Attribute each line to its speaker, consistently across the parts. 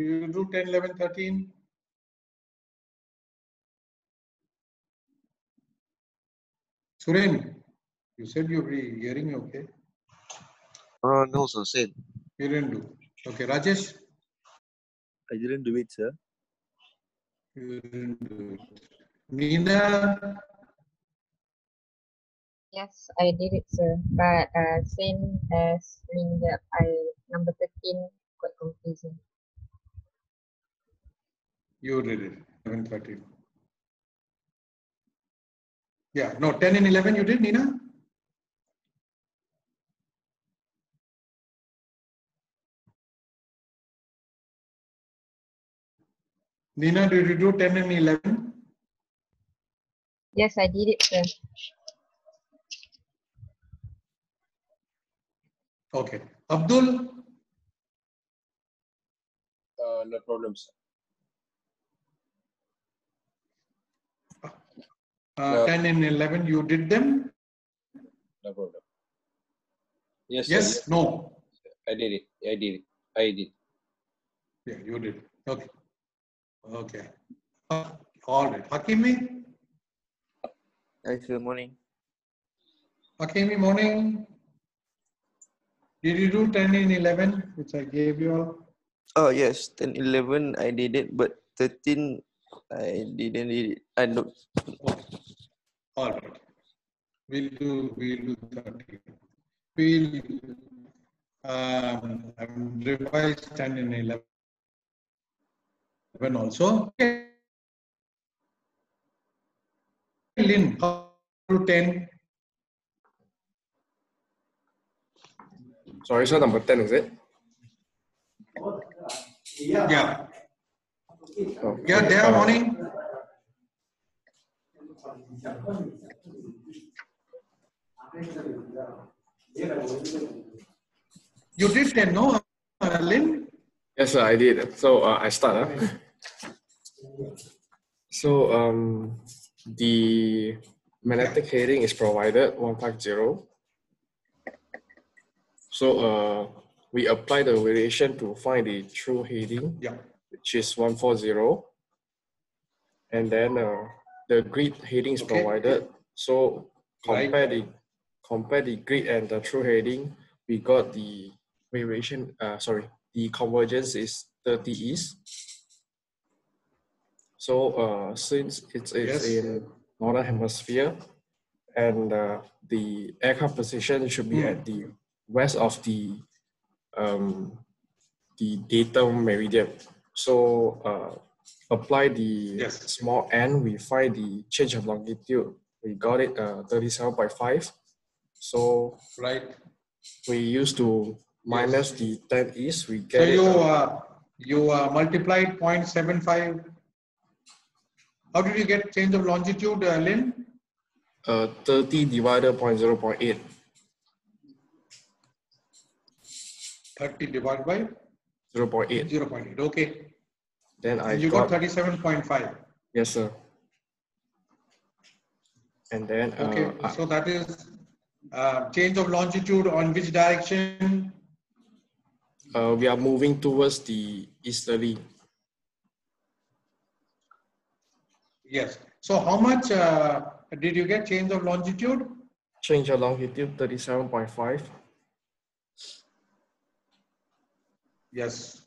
Speaker 1: You do 10, 11, 13. Suren, you said you'll be hearing me okay?
Speaker 2: No, sir, same.
Speaker 1: You didn't do. Okay, Rajesh?
Speaker 3: I didn't do it, sir.
Speaker 1: You didn't do it. Nina?
Speaker 4: Yes, I did it, sir. But same as Linda, number 13 quite confusing.
Speaker 1: You did it. 11, 13. Yeah, no, 10 and 11 you did, Nina? Nina, did you do 10 and 11?
Speaker 4: Yes, I did it, sir.
Speaker 1: Okay. Abdul?
Speaker 5: No problem, sir.
Speaker 1: 10 and 11, you did them?
Speaker 5: No problem. Yes,
Speaker 1: Yes,
Speaker 5: sir.
Speaker 1: no.
Speaker 5: I did it. I did it. I did.
Speaker 1: Yeah, you did. Okay. Okay. All right. Hakimi?
Speaker 3: Hi, sir. Morning.
Speaker 1: Hakimi, morning. Did you do 10 and 11, which I gave you all?
Speaker 3: Oh, yes. 10, 11, I did it, but 13, I didn't read it. I don't.
Speaker 1: Okay. All right. We'll do 13. We'll revise 10 and 11 also. Okay. Lynn, how to 10?
Speaker 5: Sorry, sir. Number 10, is it?
Speaker 1: Yeah.
Speaker 5: Okay.
Speaker 1: Yeah, there, morning. You did 10, no, Lynn?
Speaker 5: Yes, sir. I did. So I start. So the magnetic heading is provided 150. So we apply the variation to find the true heading,
Speaker 1: Yeah.
Speaker 5: which is 140. And then the grid heading is provided. So compare the grid and the true heading. We got the variation. The convergence is 30 east. So since it's in northern hemisphere, and the aircraft position should be at the west of the datum meridian. So apply the small n, we find the change of longitude. We got it 37.5. So we used to minus the 10 east, we get it.
Speaker 1: So you multiplied 0.75. How did you get change of longitude, Lynn?
Speaker 5: 30 divided 0.8.
Speaker 1: 30 divided by
Speaker 5: 0.8.
Speaker 1: 0.8. Okay.
Speaker 5: Then I
Speaker 1: got 37.5.
Speaker 5: Yes, sir. And then
Speaker 1: okay, so that is change of longitude on which direction?
Speaker 5: We are moving towards the easterly.
Speaker 1: Yes. So how much did you get change of longitude?
Speaker 5: Change of longitude 37.5.
Speaker 1: Yes,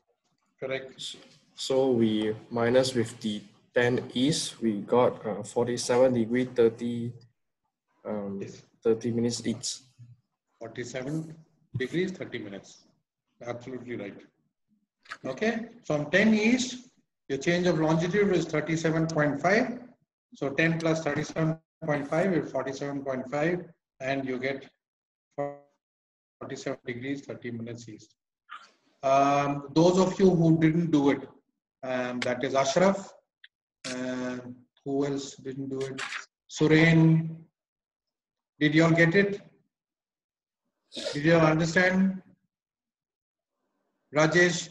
Speaker 1: correct.
Speaker 5: So we minus with the 10 east, we got 47 degree 30 minutes each. 47
Speaker 1: degrees 30 minutes. Absolutely right. Okay, from 10 east, your change of longitude is 37.5. So 10 plus 37.5 is 47.5, and you get 47 degrees 30 minutes east. Those of you who didn't do it, that is Ashraf, and who else didn't do it? Suren. Did you all get it? Did you all understand? Rajesh?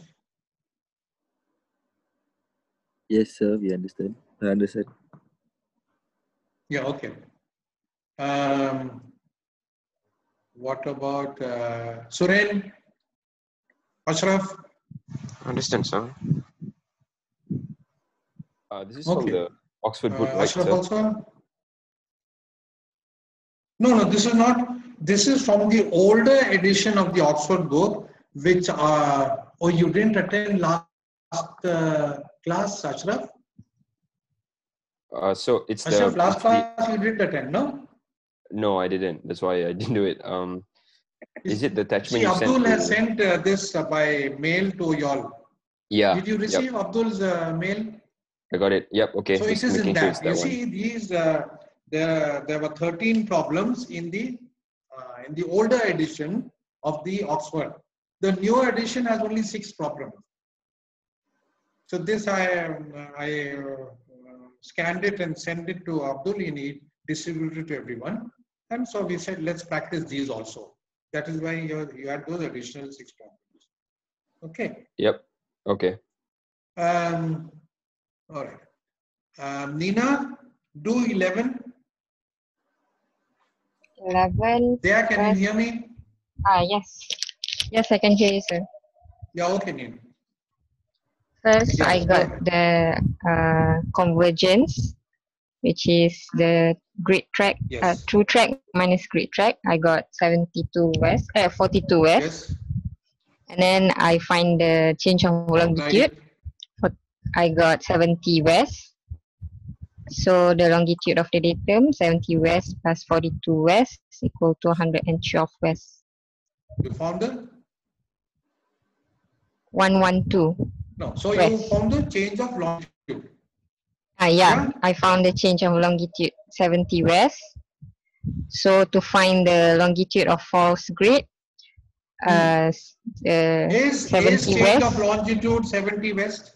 Speaker 3: Yes, sir, we understand. I understand.
Speaker 1: Yeah, okay. What about Suren? Ashraf?
Speaker 2: Understand, sir.
Speaker 6: This is from the Oxford book, right,
Speaker 1: Ashraf
Speaker 6: sir?
Speaker 1: also? No, this is not. This is from the older edition of the Oxford book, which oh, you didn't attend last class, Ashraf?
Speaker 6: So it's
Speaker 1: Ashraf, last
Speaker 6: it's the,
Speaker 1: class you didn't attend, no?
Speaker 6: no, I didn't. That's why I didn't do it. Is it the attachment
Speaker 1: See,
Speaker 6: you sent
Speaker 1: Abdul
Speaker 6: to?
Speaker 1: has sent this by mail to y'all.
Speaker 6: Yeah.
Speaker 1: Did you receive Abdul's mail?
Speaker 6: I got it. Yep. Okay.
Speaker 1: So
Speaker 6: Just
Speaker 1: it is in
Speaker 6: making sure it's
Speaker 1: that. You
Speaker 6: that one.
Speaker 1: see, these there were 13 problems in the older edition of the Oxford. The newer edition has only 6 problems. So this I scanned it and sent it to Abdul, and he distributed it to everyone. And so we said, let's practice these also. That is why you had those additional 6 problems. Okay.
Speaker 6: Yep. Okay.
Speaker 1: All right. Nina, do 11.
Speaker 4: 11.
Speaker 1: There, can you hear me?
Speaker 4: Yes. Yes, I can hear you, sir.
Speaker 1: Yeah, okay, Nina.
Speaker 4: First,
Speaker 1: Yes,
Speaker 4: I
Speaker 1: go
Speaker 4: got
Speaker 1: ahead.
Speaker 4: the convergence, which is the grid track,
Speaker 1: Yes.
Speaker 4: true track minus grid track. I got 42 west.
Speaker 1: Yes.
Speaker 4: And then I find the change of longitude. I got 70 west. So the longitude of the datum, 70 west plus 42 west is equal to 112 west.
Speaker 1: You found it?
Speaker 4: 112.
Speaker 1: No. So
Speaker 4: west.
Speaker 1: you found the change of longitude.
Speaker 4: Yeah, I found the change of longitude 70 west. So to find the longitude of false grid,
Speaker 1: Is
Speaker 4: 70
Speaker 1: change
Speaker 4: west.
Speaker 1: of longitude 70 west?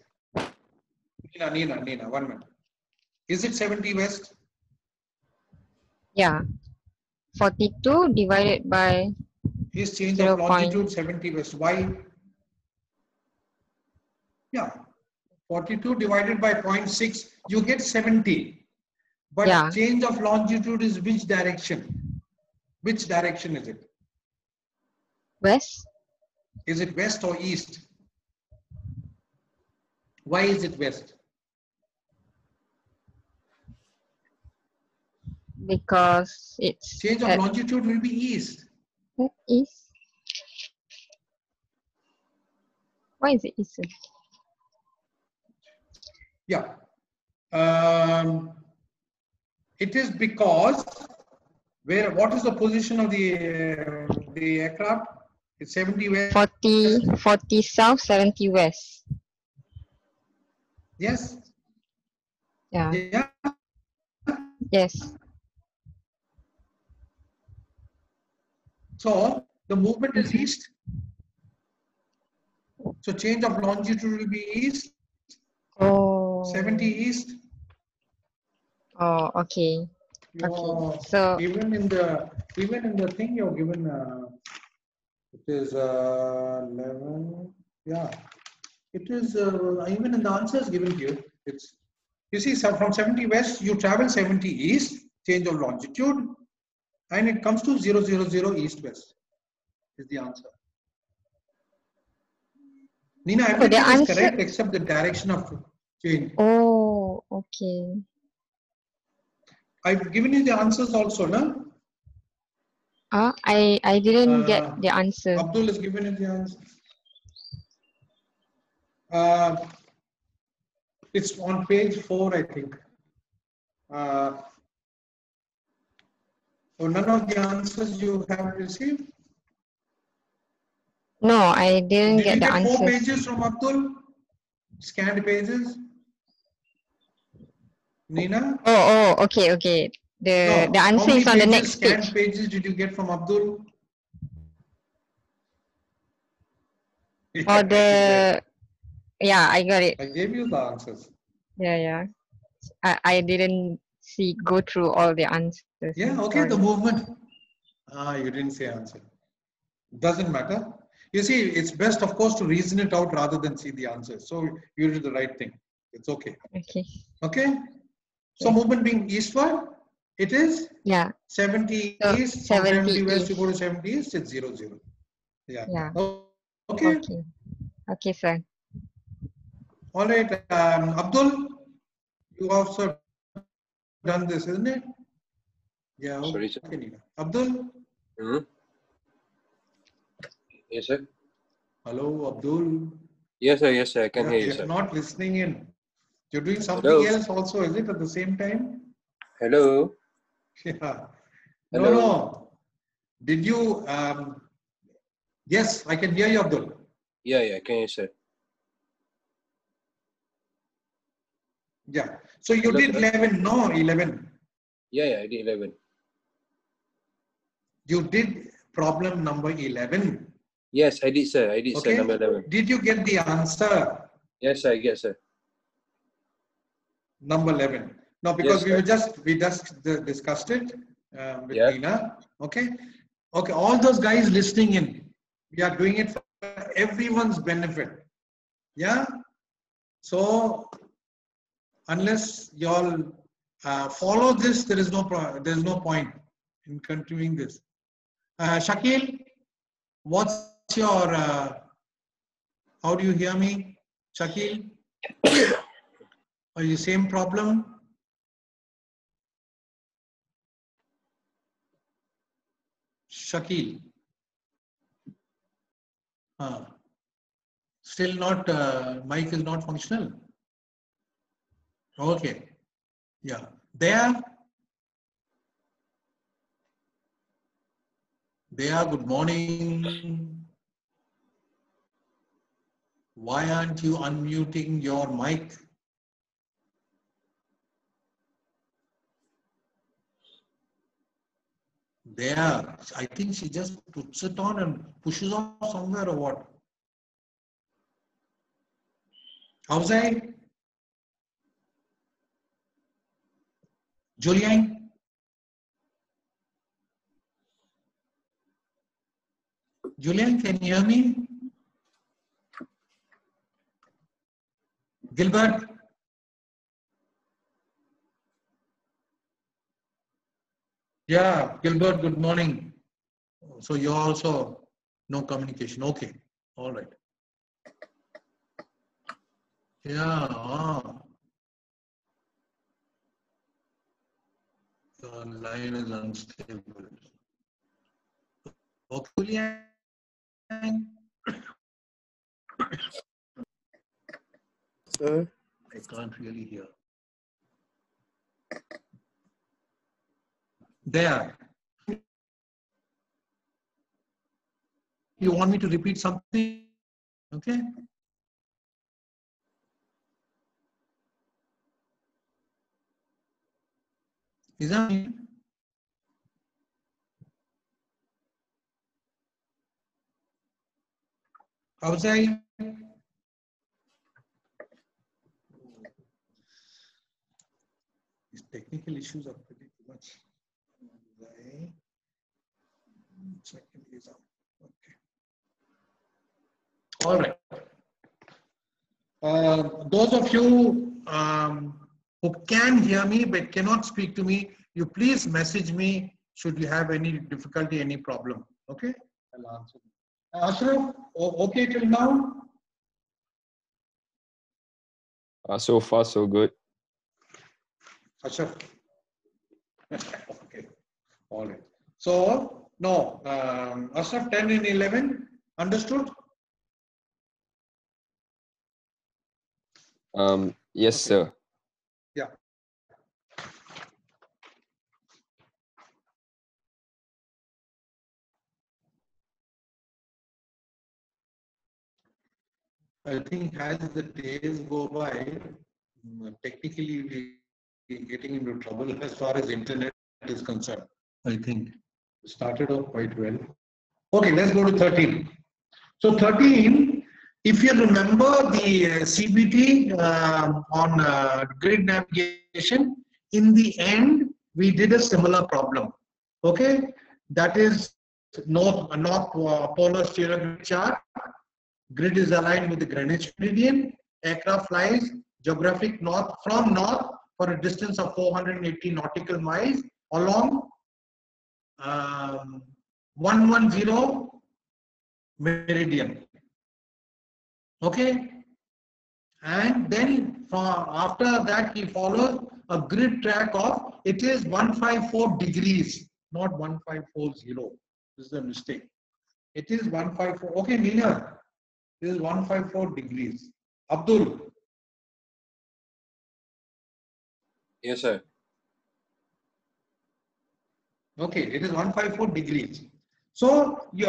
Speaker 1: Nina, 1 minute. Is it 70 west?
Speaker 4: Yeah. 42 divided by
Speaker 1: Is change
Speaker 4: 0.
Speaker 1: of longitude 70 west? Why? Yeah. 42 divided by 0.6, you get 70. But
Speaker 4: Yeah.
Speaker 1: change of longitude is which direction? Which direction is it?
Speaker 4: West.
Speaker 1: Is it west or east? Why is it west?
Speaker 4: Because it's
Speaker 1: Change of longitude will be east.
Speaker 4: East. Why is it east?
Speaker 1: Yeah. It is because what is the position of the aircraft? It's 70 west.
Speaker 4: 40 south, 70 west.
Speaker 1: Yes.
Speaker 4: Yeah.
Speaker 1: Yeah.
Speaker 4: Yes.
Speaker 1: So the movement is east. So change of longitude will be east.
Speaker 4: Oh.
Speaker 1: 70 east.
Speaker 4: Oh, okay. Okay. So
Speaker 1: even in the thing you're given it is 11. Yeah. It is even in the answers given to you. It's, you see, so from 70 west you travel 70 east, change of longitude, and it comes to 000 east west is the answer. Nina, everything is correct except the direction of change.
Speaker 4: Oh, okay.
Speaker 1: I've given you the answers also, no?
Speaker 4: I didn't get the answer.
Speaker 1: Abdul has given you the answer. It's on page 4, I think. So none of the answers you have received?
Speaker 4: No, I didn't get the answers.
Speaker 1: Did you get 4 pages from Abdul? Scanned pages? Nina?
Speaker 4: Oh, okay, okay. The answer is on the next page.
Speaker 1: Scanned pages did you get from Abdul?
Speaker 4: Or yeah, I got it.
Speaker 1: I gave you the answers.
Speaker 4: Yeah. I didn't go through all the answers.
Speaker 1: Yeah, okay, the movement. You didn't say answer. Doesn't matter. You see, it's best, of course, to reason it out rather than see the answers. So you did the right thing. It's okay.
Speaker 4: Okay.
Speaker 1: Okay. So movement being eastward, it is 70
Speaker 4: so
Speaker 1: east.
Speaker 4: 70
Speaker 1: west,
Speaker 4: east.
Speaker 1: you go to 70 east, it's 0, 0. Yeah. Okay.
Speaker 4: Okay, sir.
Speaker 1: All right. Abdul, You also done this, isn't it? Yeah.
Speaker 7: Sorry, sir.
Speaker 1: Okay, Abdul.
Speaker 7: Hmm? Yes, sir.
Speaker 1: Hello, Abdul.
Speaker 7: Yes, sir. Yes, sir. I can
Speaker 1: Yeah,
Speaker 7: hear you,
Speaker 1: you're
Speaker 7: sir.
Speaker 1: not listening in. You're doing something
Speaker 7: Hello.
Speaker 1: else also, is it, at the same time?
Speaker 7: Hello.
Speaker 1: Yeah. No,
Speaker 7: Hello.
Speaker 1: no. Did you? Yes, I can hear you, Abdul.
Speaker 7: Yeah, yeah. Can you, sir?
Speaker 1: Yeah. So you
Speaker 7: Hello,
Speaker 1: did
Speaker 7: sir.
Speaker 1: 11, no, 11.
Speaker 7: Yeah, yeah. I did 11.
Speaker 1: You did problem number 11.
Speaker 7: Yes, I did, sir. I did, sir.
Speaker 1: Okay.
Speaker 7: Number 11.
Speaker 1: Did you get the answer?
Speaker 7: Yes, I get, sir.
Speaker 1: Number 11. No, because
Speaker 7: Yes,
Speaker 1: we just discussed it with
Speaker 7: Yeah.
Speaker 1: Dina. Okay. Okay. All those guys listening in, we are doing it for everyone's benefit. Yeah. So unless y'all follow this, there is no point in continuing this. Shakil, what's your? How do you hear me, Shakil? Are you same problem? Shakil. Still not, mic is not functional. Okay. Yeah. There. Good morning. Why aren't you unmuting your mic? There. I think she just puts it on and pushes off somewhere or what? How's I? Julian? Julian, can you hear me? Gilbert? Yeah, Gilbert, good morning. So you're also no communication. Okay. All right. Yeah. Your line is unstable. Okay.
Speaker 3: Sir?
Speaker 1: I can't really hear. There. You want me to repeat something? Okay. Is that me? How's I? These technical issues are pretty much. Second is up. Okay. All right. Those of you who can hear me but cannot speak to me, you please message me should you have any difficulty, any problem. Okay? I'll answer. Ashraf, okay till now?
Speaker 6: So far, so good.
Speaker 1: Ashraf. Okay. All right. So, no, Ashraf 10 and 11, understood?
Speaker 6: Yes,
Speaker 1: Okay.
Speaker 6: sir.
Speaker 1: Yeah. I think as the days go by, technically we're getting into trouble as far as internet is concerned. I think it started off quite well. Okay, let's go to 13. So 13, if you remember the CBT on grid navigation, in the end, we did a similar problem. Okay, that is north polar stereogrid chart. Grid is aligned with the Greenwich meridian. Aircraft flies geographic north from north for a distance of 480 nautical miles along 110 meridian. Okay, And then after that he follows a grid track of, it is 154 degrees, not 1540. This is a mistake. It is 154. Okay, Nina, this is 154 degrees. Abdul.
Speaker 7: Yes, sir.
Speaker 1: Okay, it is 154 degrees. So you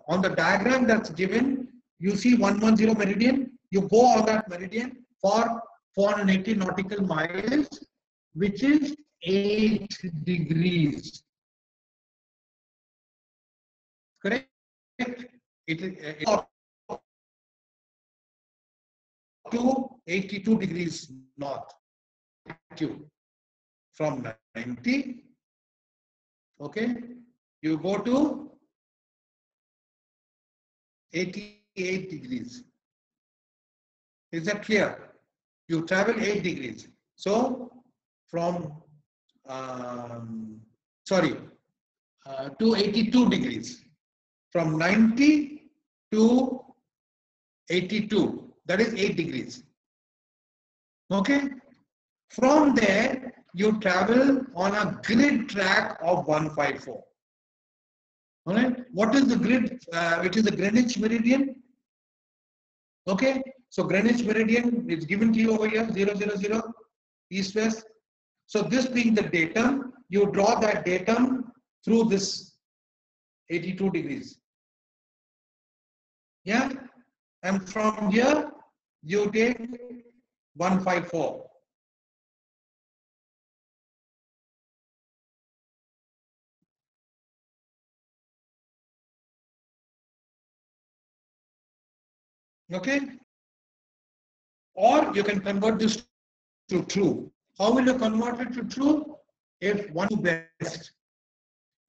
Speaker 1: on the diagram that's given, you see 110 meridian. You go on that meridian for 480 nautical miles, which is 8 degrees. Correct? It is to 82 degrees north. From 90, okay, you go to 88 degrees. Is that clear? You travel 8 degrees. So from 282 degrees. From 90 to 82, that is 8 degrees. Okay? From there, you travel on a grid track of 154. All right? What is the grid? It is the Greenwich meridian. Okay? So Greenwich meridian is given to you over here, 000, east-west. So this being the datum, you draw that datum through this 82 degrees. Yeah? And from here, you take 154. Okay? Or you can convert this to true. How will you convert it to true? If 1 west,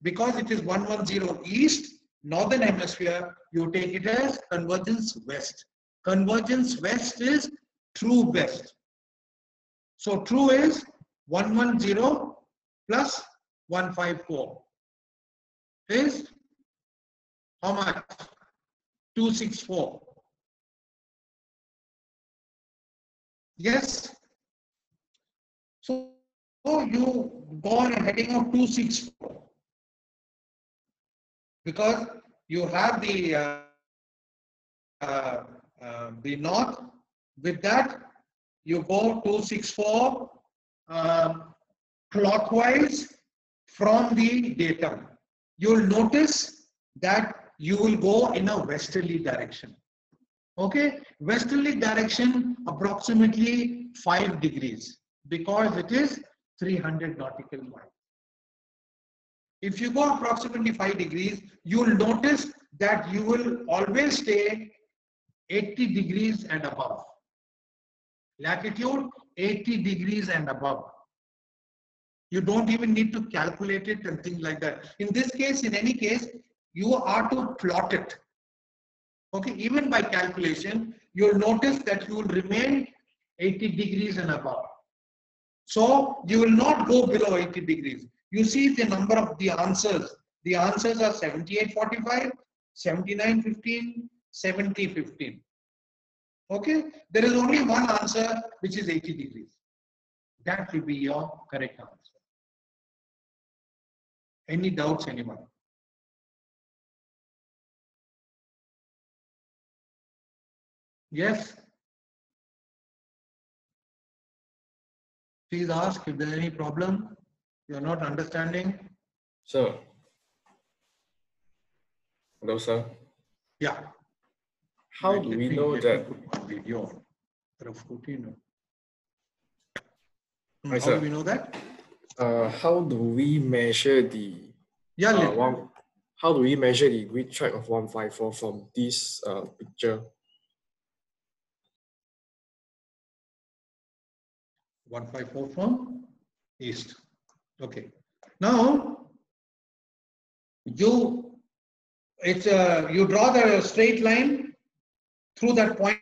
Speaker 1: because it is 110 east, northern hemisphere, you take it as convergence west. Convergence west is true west. So true is 110 plus 154 is how much? 264. Yes. So you go on a heading of 264 because you have the north. With that, you go 264 clockwise from the datum. You'll notice that you will go in a westerly direction. Okay, westerly direction approximately 5 degrees because it is 300 nautical miles. If you go approximately 5 degrees, you will notice that you will always stay 80 degrees and above. Latitude 80 degrees and above. You don't even need to calculate it and things like that. In this case, in any case, you are to plot it. Okay, even by calculation, you will notice that you will remain 80 degrees and above. So you will not go below 80 degrees. You see the number of the answers. The answers are 78.45, 79.15, 70.15. Okay, there is only one answer which is 80 degrees. That will be your correct answer. Any doubts, anyone? Yes? Please ask if there is any problem. You are not understanding.
Speaker 5: Sir. Hello, sir.
Speaker 1: Yeah.
Speaker 5: How do we know that?
Speaker 1: Video.
Speaker 5: Hi,
Speaker 1: How
Speaker 5: sir.
Speaker 1: do we know that?
Speaker 5: How do we measure the how do we measure the grid track of 154 from this picture?
Speaker 1: 154 from east. Okay. Now you draw the straight line through that point,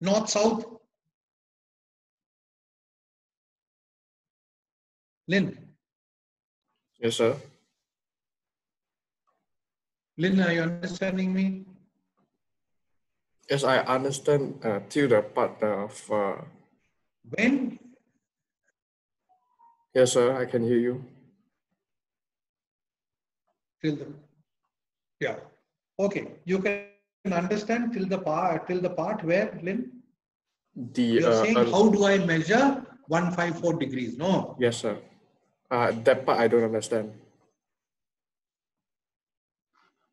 Speaker 1: north south. Lynn.
Speaker 5: Yes, sir.
Speaker 1: Lynn, are you understanding me?
Speaker 5: Yes, I understand till the part of
Speaker 1: When?
Speaker 5: Yes, sir, I can hear you.
Speaker 1: Till the, yeah. Okay, you can understand till the part where, Lynn? You're saying, how do I measure 154 degrees? No.
Speaker 5: Yes, sir. That part I don't understand.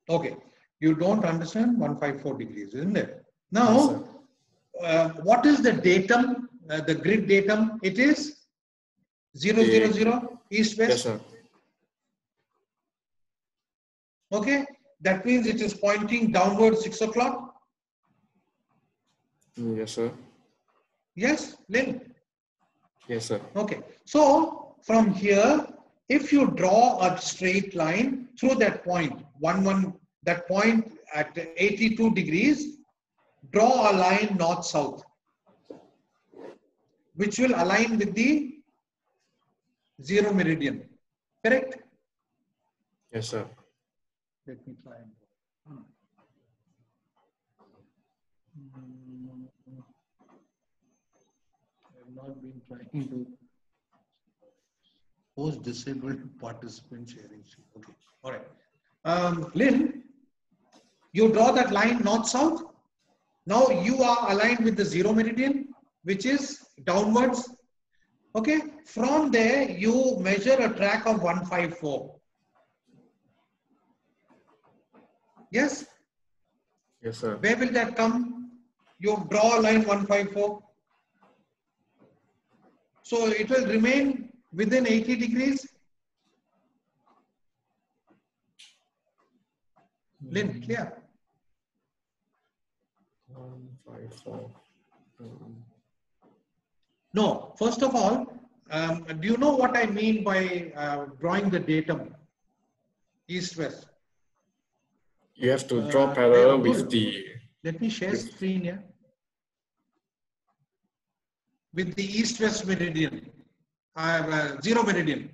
Speaker 1: Okay, you don't understand 154 degrees, isn't it? Now, yes, what is the datum, the grid datum? It is 0, 0, 0, east, west.
Speaker 5: Yes, sir.
Speaker 1: Okay, that means it is pointing downward 6 o'clock.
Speaker 5: Yes, sir.
Speaker 1: Yes, Lynn?
Speaker 5: Yes, sir.
Speaker 1: Okay, so from here, if you draw a straight line through that point, that point at 82 degrees, draw a line north-south, which will align with the 0 meridian, correct?
Speaker 5: Yes, sir.
Speaker 1: Let me try and I have not been trying to post disabled participant sharing. Okay, all right. Lynn, you draw that line north-south. Now you are aligned with the 0 meridian, which is downwards. Okay, from there you measure a track of 154. Yes?
Speaker 5: Yes, sir.
Speaker 1: Where will that come? You draw a line 154. So it will remain within 80 degrees. Lynn, clear?
Speaker 5: 154.
Speaker 1: No, first of all, do you know what I mean by drawing the datum east-west?
Speaker 5: You have to draw parallel with
Speaker 1: good.
Speaker 5: the...
Speaker 1: Let me share screen here. With the east-west meridian, 0 meridian.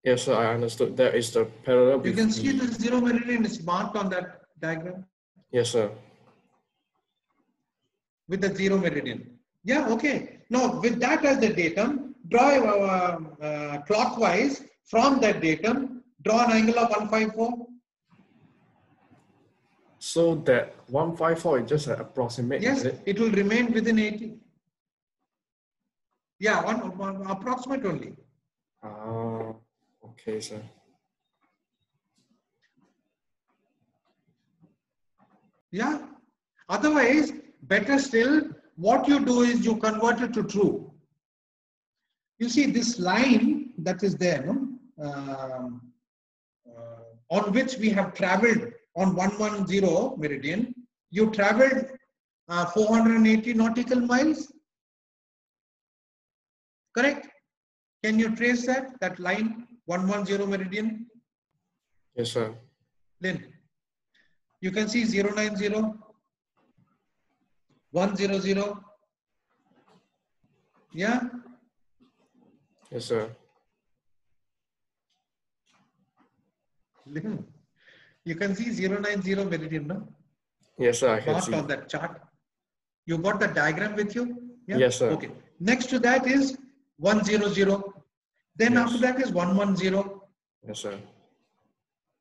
Speaker 5: Yes, sir, I understood. That is the parallel.
Speaker 1: You can see the 0 meridian is marked on that diagram.
Speaker 5: Yes, sir.
Speaker 1: With the 0 meridian. Yeah, okay. Now, with that as the datum, draw clockwise from that datum, draw an angle of 154.
Speaker 5: So that 154 is just an approximate,
Speaker 1: yes,
Speaker 5: is it?
Speaker 1: It will remain within 80. Yeah, one approximate only.
Speaker 5: Okay, sir.
Speaker 1: Yeah. Otherwise, better still, what you do is you convert it to true. You see this line that is there, no? On which we have traveled on 110 meridian, you traveled 480 nautical miles. Correct? Can you trace that line 110 meridian?
Speaker 5: Yes, sir.
Speaker 1: Lynn, you can see 090, 100. Yeah?
Speaker 5: Yes, sir.
Speaker 1: Lynn, you can see 090 meridian, no?
Speaker 5: Yes, sir, I can
Speaker 1: Not
Speaker 5: see.
Speaker 1: on that chart. You got the diagram with you? Yeah?
Speaker 5: Yes, sir.
Speaker 1: Okay. Next to that is 100. Then
Speaker 5: Yes.
Speaker 1: after that is 110.
Speaker 5: Yes, sir.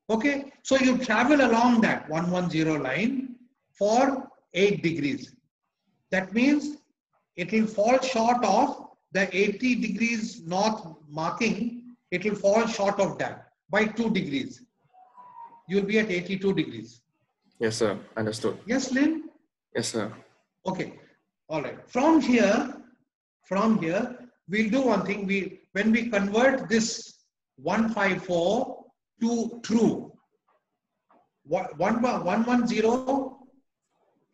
Speaker 1: Okay. So you travel along that 110 line for 8 degrees. That means it will fall short of the 80 degrees north marking. It will fall short of that by 2 degrees. You will be at 82 degrees.
Speaker 5: Yes, sir. Understood.
Speaker 1: Yes, Lynn?
Speaker 5: Yes, sir.
Speaker 1: Okay. All right. From here, we'll do one thing. When we convert this 154 to true, 110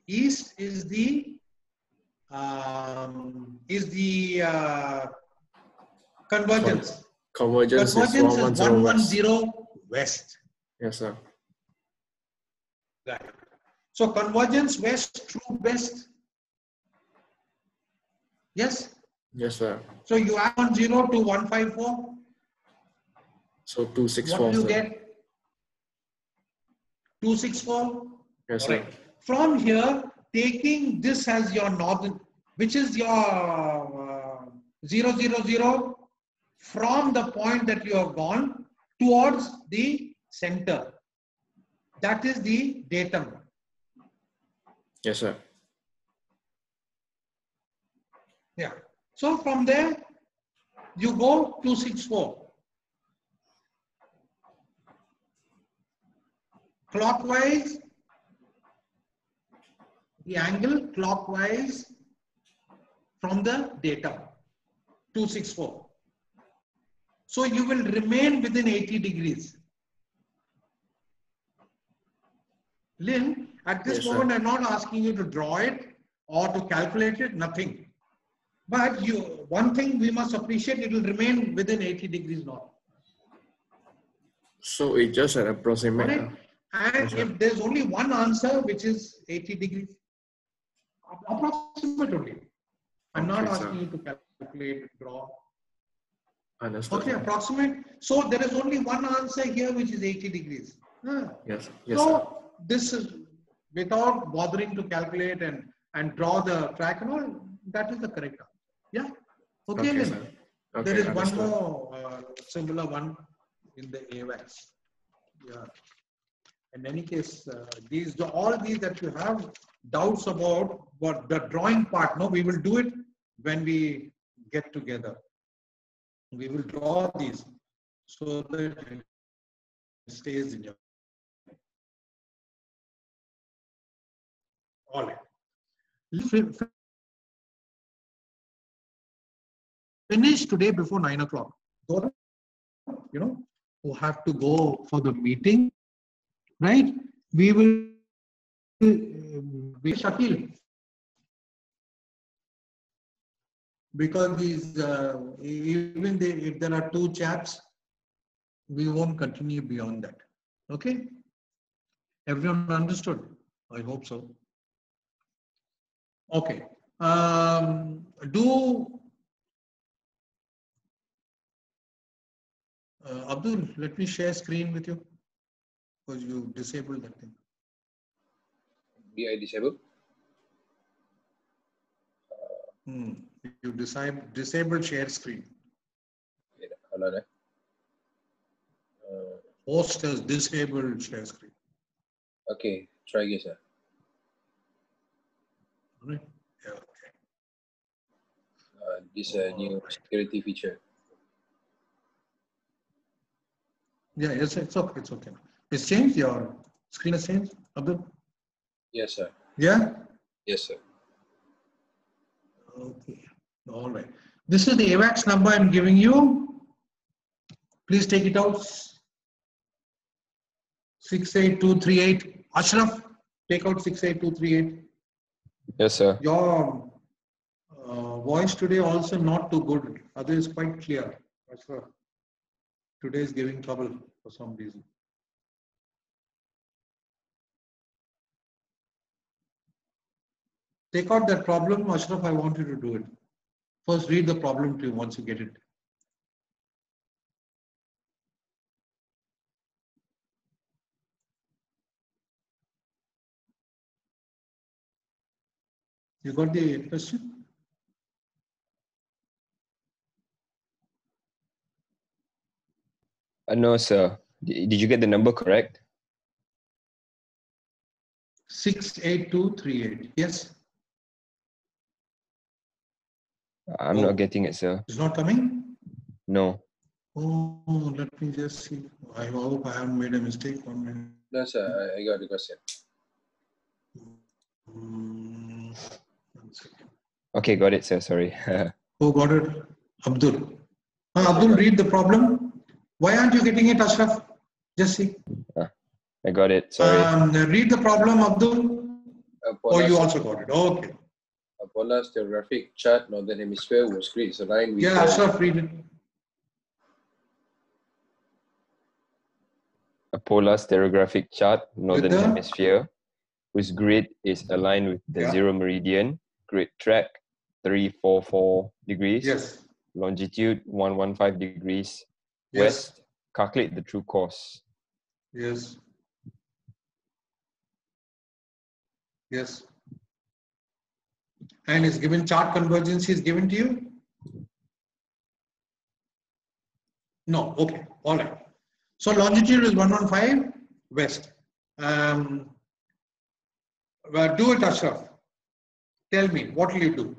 Speaker 1: east is the convergence.
Speaker 5: Convergence
Speaker 1: Convergence
Speaker 5: is
Speaker 1: is 110 west.
Speaker 5: Yes, sir.
Speaker 1: Right. So convergence west, true west. Yes.
Speaker 5: Yes, sir.
Speaker 1: So you add 10 to 154.
Speaker 5: So 264.
Speaker 1: What do you
Speaker 5: sir.
Speaker 1: get? 264.
Speaker 5: Yes,
Speaker 1: All
Speaker 5: sir.
Speaker 1: right. From here taking this as your northern, which is your 0, 0, 0 from the point that you have gone towards the center. That is the datum.
Speaker 5: Yes, sir.
Speaker 1: Yeah. So from there, you go 264. Clockwise, the angle clockwise from the datum, 264. So you will remain within 80 degrees. Lynn, at this moment, I'm not asking you to draw it or to calculate it, nothing. But one thing we must appreciate, it will remain within 80 degrees north.
Speaker 5: So it's just an approximate.
Speaker 1: Right? And if there's only one answer, which is 80 degrees, approximate only. I'm not asking you to calculate, draw.
Speaker 5: Understood.
Speaker 1: Okay, approximate. So there is only one answer here, which is 80 degrees.
Speaker 5: Yes. Yes.
Speaker 1: So
Speaker 5: Sir.
Speaker 1: this is without bothering to calculate and draw the track and all, that is the correct answer. Yeah. Okay,
Speaker 5: Okay,
Speaker 1: Lynn.
Speaker 5: sir. Okay,
Speaker 1: There is
Speaker 5: understood.
Speaker 1: one more similar one in the AWACS. Yeah. In any case, all these that you have doubts about, what the drawing part, no, we will do it when we get together. We will draw these so that it stays in your mind. All right. Finish today before 9 o'clock. Who have to go for the meeting, right? We will be Shakil. Because these, even if there are 2 chaps, we won't continue beyond that. Okay? Everyone understood? I hope so. Okay. Abdul, let me share screen with you because you disabled that thing.
Speaker 7: Be I disabled?
Speaker 1: You disable share screen. Host has disabled share screen.
Speaker 7: Okay, try again, sir.
Speaker 1: Right? Yeah, okay.
Speaker 7: This new security feature.
Speaker 1: Yeah, yes, it's okay. It's okay. It's changed. Your screen has changed, Abdul?
Speaker 7: Yes, sir.
Speaker 1: Yeah?
Speaker 7: Yes, sir.
Speaker 1: Okay. All right. This is the AWACS number I'm giving you. Please take it out. 68238. Ashraf, take out 68238.
Speaker 6: Yes, sir.
Speaker 1: Your voice today also not too good. Other is quite clear. Ashraf. Today is giving trouble for some reason. Take out that problem, Ashraf. I want you to do it. First, read the problem to you once you get it. You got the question?
Speaker 6: No, sir. Did you get the number correct?
Speaker 1: 68238. Yes.
Speaker 6: I'm not getting it, sir.
Speaker 1: It's not coming?
Speaker 6: No.
Speaker 1: Oh, let me just see. I hope I haven't made a mistake on my.
Speaker 7: No, sir. I got the question.
Speaker 6: Okay, got it, sir. Sorry.
Speaker 1: Who got it? Abdul. Abdul, read the problem. Why aren't you getting it, Ashraf? Just see.
Speaker 6: I got it. Sorry.
Speaker 1: Read the problem, Abdul. Oh, you also got it. Okay.
Speaker 7: A polar stereographic chart, northern hemisphere was created. Aligned with
Speaker 1: Ashraf, read it.
Speaker 6: A polar stereographic chart, northern hemisphere, whose grid is aligned with the zero meridian, grid track 344 degrees,
Speaker 1: yes.
Speaker 6: Longitude 115 degrees, west, calculate the true course.
Speaker 1: Yes. Yes. And is given chart convergence is given to you? No. Okay. All right. So longitude is 115 west. Do it, Ashraf. Tell me, what will you do?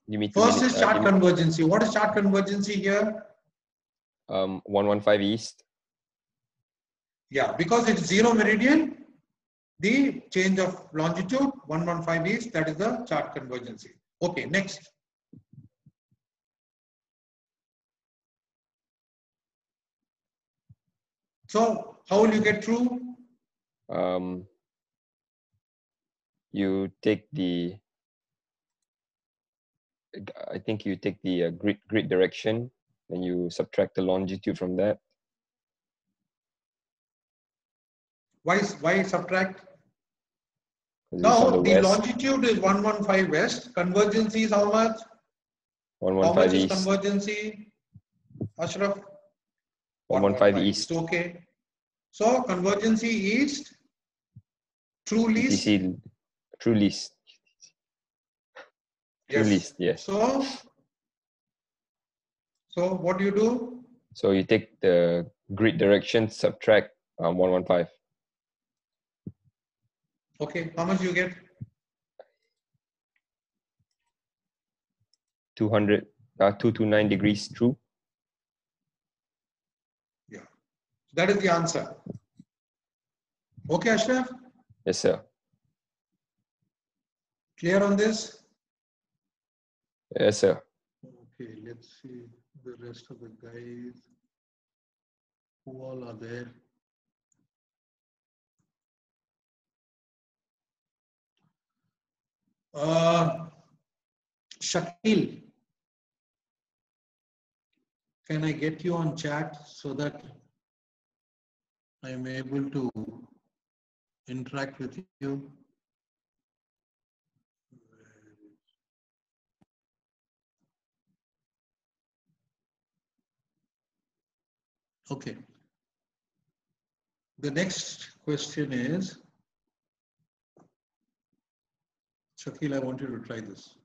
Speaker 6: You mean
Speaker 1: First is chart convergency. What is chart convergency here?
Speaker 6: 115 east.
Speaker 1: Yeah, because it's 0 meridian, the change of longitude 115 east, that is the chart convergency. Okay, next. So how will you get through?
Speaker 6: You take the, I think you take the grid direction and you subtract the longitude from that.
Speaker 1: Why subtract?
Speaker 6: Now
Speaker 1: the longitude is 115 west. Convergency is how much?
Speaker 6: 115
Speaker 1: how much
Speaker 6: east.
Speaker 1: Is convergency, Ashraf?
Speaker 6: 115 east.
Speaker 1: Okay. So convergency east, true least.
Speaker 6: ETC, true least. True least, yes.
Speaker 1: So what do you do?
Speaker 6: So you take the grid direction, subtract 115.
Speaker 1: Okay, how much you get?
Speaker 6: 229 degrees true.
Speaker 1: Yeah, that is the answer. Okay, Ashraf?
Speaker 6: Yes, sir.
Speaker 1: Clear on this?
Speaker 6: Yes, sir.
Speaker 1: Okay, let's see the rest of the guys. Who all are there? Shakil, can I get you on chat so that I'm able to interact with you? Okay. The next question is, Shakil, I want you to try this.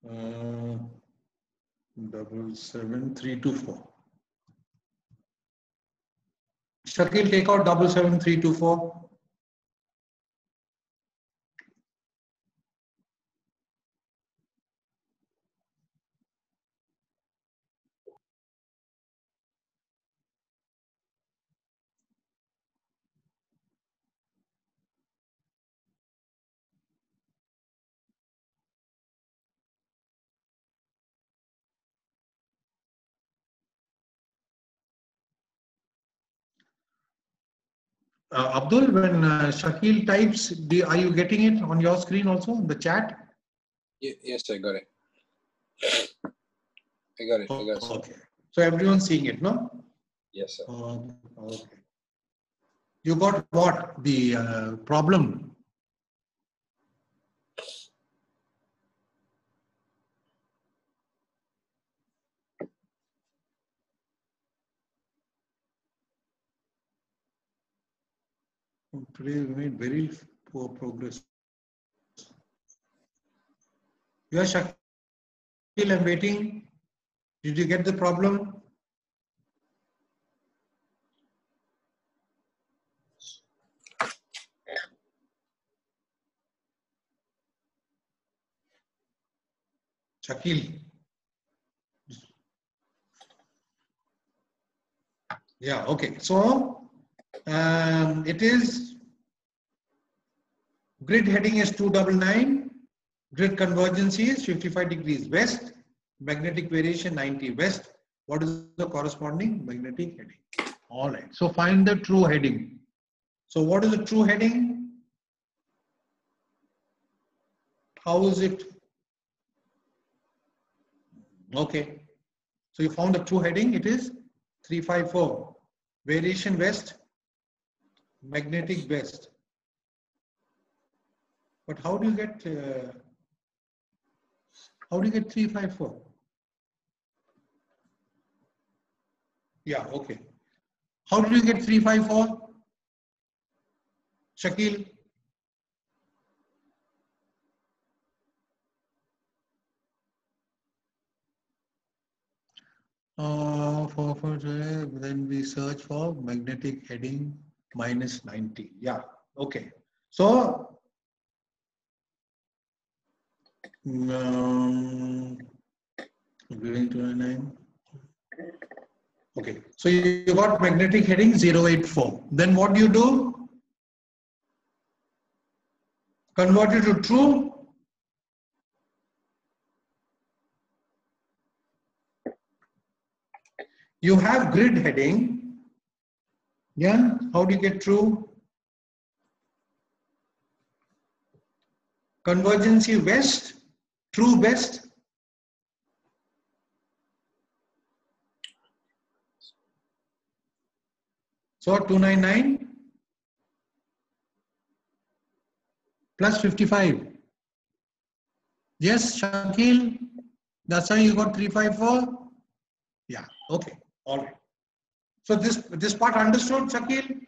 Speaker 1: Uh, 77324. Shakil, take out 77324. Abdul, when Shakil types, are you getting it on your screen also in the chat?
Speaker 7: Yes, I got it. I got it.
Speaker 1: Okay. So everyone's seeing it, no?
Speaker 7: Yes, sir.
Speaker 1: Okay. You got what? The problem? Today we made very poor progress. Yes, Shakil, I'm waiting. Did you get the problem? Shakil. Yeah, okay. So it is grid heading is 299, grid convergence is 55 degrees west, magnetic variation 90 west. What is the corresponding magnetic heading? All right. So find the true heading. So what is the true heading? How is it? Okay. So you found the true heading. It is 354. Variation west, magnetic west. But how do you get How do you get 354? Yeah, okay. How did you get 354? Shakil? Then we search for magnetic heading minus 90. Yeah, okay. So, giving 29. Okay, so you got magnetic heading 084. Then what do you do? Convert it to true. You have grid heading. Yeah, how do you get true? Convergency west, true west. So 299 plus 55. Yes, Shakil, that's how you got 354. Yeah, okay, all right. So this part understood, Shakil?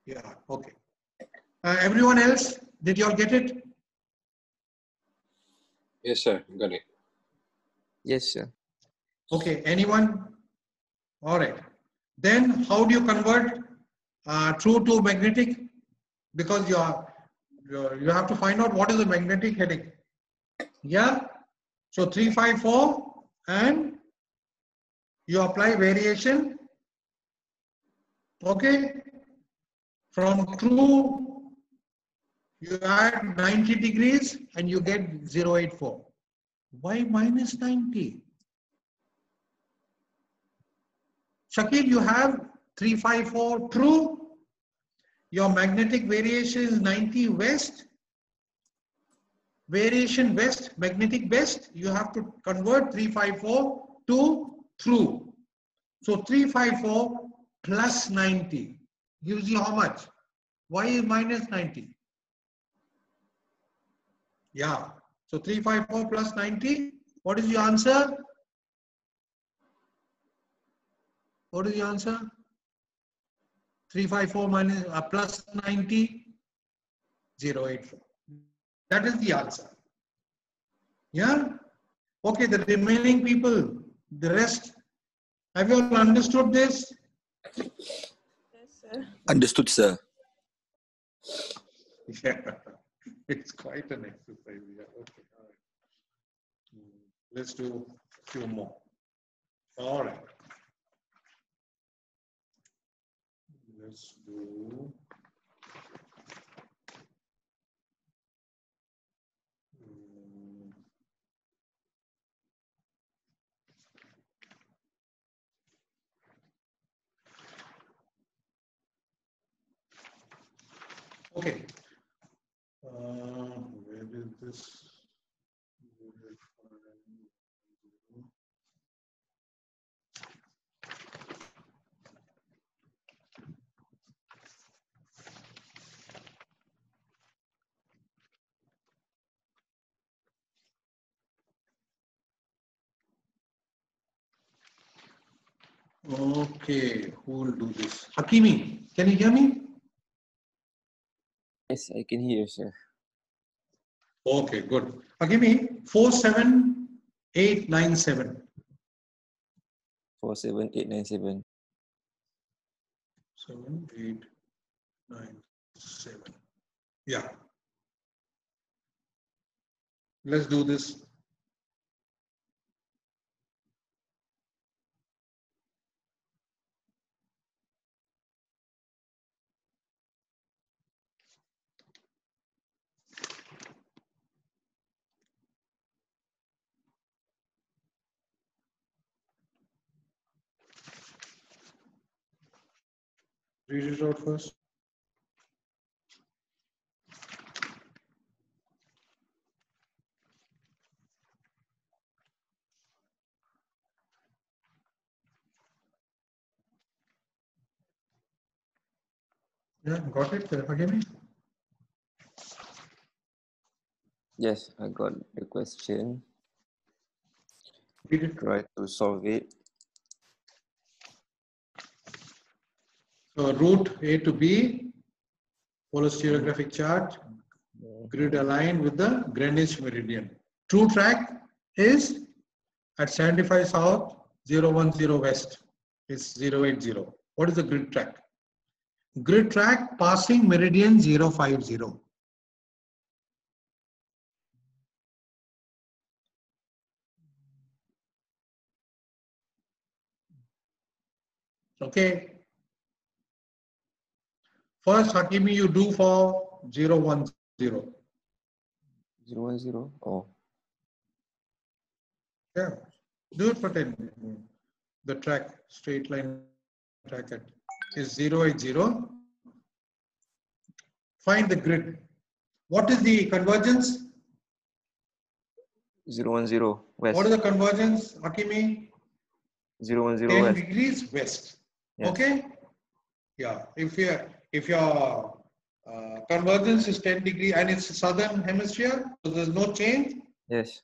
Speaker 1: Yeah, okay. Everyone else, did you all get it?
Speaker 7: Yes, sir. Got it.
Speaker 3: Yes, sir.
Speaker 1: Okay, anyone? All right. Then how do you convert true to magnetic? Because you have to find out what is the magnetic heading. Yeah. So 354 and you apply variation. Okay. From true, you add 90 degrees and you get 084. Why minus 90? Shakil, you have 354 true. Your magnetic variation is 90 west. Variation west, magnetic west, you have to convert 354 to true. So 354 plus 90 gives you how much? Why is minus 90? Yeah. So 354 plus 90, what is your answer? What is the answer? 354 minus plus 90, 084. That is the answer. Yeah. Okay, the remaining people, the rest, have you all understood this?
Speaker 8: Yes, sir.
Speaker 9: Understood, sir.
Speaker 1: Yeah, it's quite an exercise. Yeah. Okay. All right. Let's do a few more. All right. Let's do. Okay. Where is this? Okay, who will do this? Hakimi, can you hear me?
Speaker 3: Yes, I can hear you, sir.
Speaker 1: Okay, good. Hakimi, 47897.
Speaker 3: 47897.
Speaker 1: 7897. Yeah. Let's do this. Read it out first. Yeah, got it, Hakimi?
Speaker 3: Yes, I got the question.
Speaker 1: Read it.
Speaker 3: Try to solve it.
Speaker 1: So route A to B, polar stereographic chart, grid aligned with the Greenwich meridian. True track is at 75 south, 010 west is 080. What is the grid track? Grid track passing meridian 050. Okay. First, Hakimi, you do for 010.
Speaker 3: 010. Oh.
Speaker 1: Yeah. Do it for 10. The track, straight line track is 080. Find the grid. What is the convergence?
Speaker 3: 010 west.
Speaker 1: What is the convergence, Hakimi?
Speaker 3: 010
Speaker 1: 10
Speaker 3: west.
Speaker 1: degrees west.
Speaker 3: Yes.
Speaker 1: Okay? Yeah. If your convergence is 10 degree and it's southern hemisphere, so there's no change.
Speaker 3: Yes.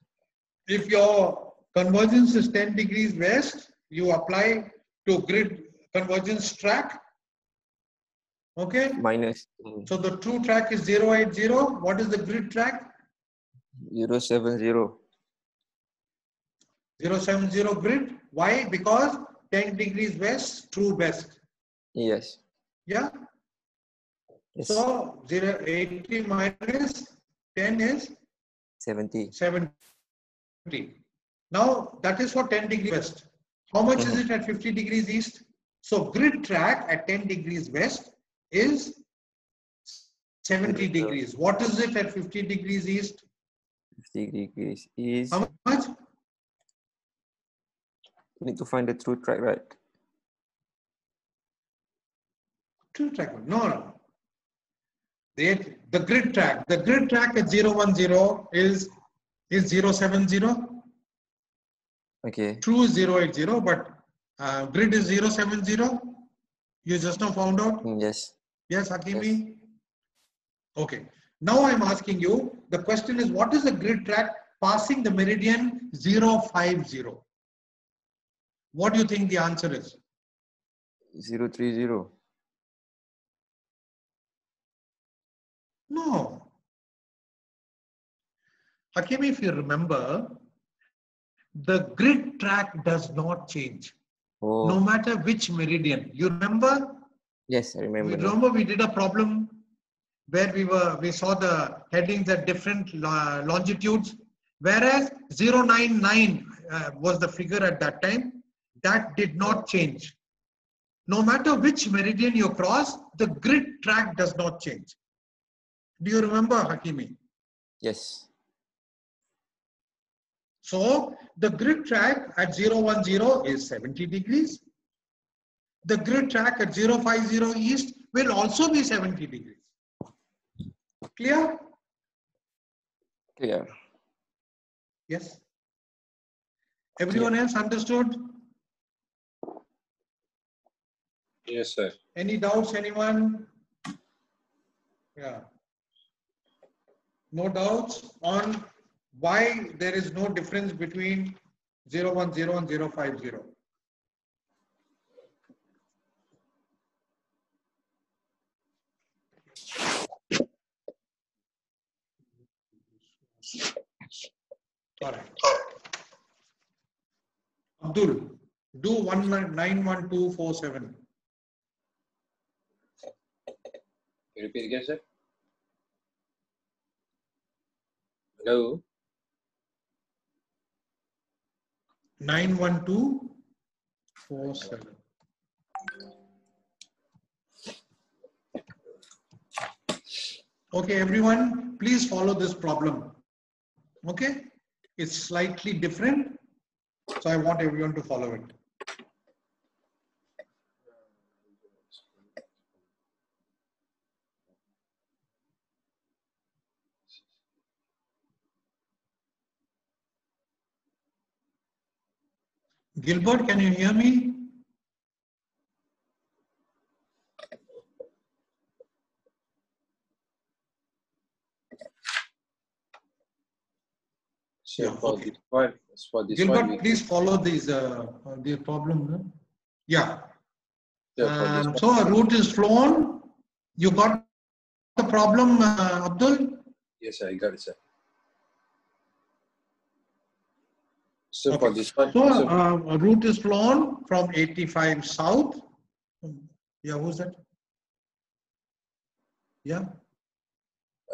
Speaker 1: If your convergence is 10 degrees west, you apply to grid convergence track. Okay?
Speaker 3: Minus
Speaker 1: So the true track is 080. What is the grid track?
Speaker 3: 070.
Speaker 1: 070 grid. Why? Because 10 degrees west, true west.
Speaker 3: Yes.
Speaker 1: Yeah?
Speaker 3: Yes.
Speaker 1: So 080 minus 10 is
Speaker 3: 70.
Speaker 1: 70. Now that is for 10 degrees west. How much is it at 50 degrees east? So grid track at 10 degrees west is 70 degrees. What is it at 50 degrees east?
Speaker 3: 50 degrees is.
Speaker 1: How much?
Speaker 3: You need to find the true track, right?
Speaker 1: True track. No. The grid track. The grid track at 010 is 070.
Speaker 3: Okay.
Speaker 1: True is 080, but grid is 070. You just now found out?
Speaker 3: Yes.
Speaker 1: Yes, Hakimi?
Speaker 3: Yes.
Speaker 1: Okay. Now I'm asking you, the question is, what is the grid track passing the meridian 050? What do you think the answer is?
Speaker 3: 030.
Speaker 1: No. Hakimi, if you remember, the grid track does not change.
Speaker 3: Oh.
Speaker 1: No matter which meridian. You remember?
Speaker 3: Yes, I remember.
Speaker 1: Remember we did a problem where we saw the headings at different longitudes, whereas 099 was the figure at that time. That did not change. No matter which meridian you cross, the grid track does not change. Do you remember, Hakimi?
Speaker 3: Yes.
Speaker 1: So the grid track at 010 is 70 degrees. The grid track at 050 east will also be 70 degrees. Clear?
Speaker 3: Clear.
Speaker 1: Yes. Everyone else understood?
Speaker 7: Yes, sir.
Speaker 1: Any doubts, anyone? Yeah. No doubts on why there is no difference between 010 and 050. All right. Abdul, do 91247.
Speaker 7: Repeat again, sir. Hello.
Speaker 1: 91247. Okay, everyone, please follow this problem. Okay, it's slightly different, so I want everyone to follow it. Gilbert, can you hear me?
Speaker 7: So
Speaker 1: Yeah,
Speaker 7: for
Speaker 1: okay.
Speaker 7: this
Speaker 1: Gilbert,
Speaker 7: one,
Speaker 1: please follow these the problem. No? Yeah.
Speaker 7: so
Speaker 1: So a route is flown. You got the problem, Abdul?
Speaker 7: yes, I got it, sir. So
Speaker 1: Okay.
Speaker 7: for this one,
Speaker 1: So a route is flown from 85 south. Yeah, who's that? Yeah.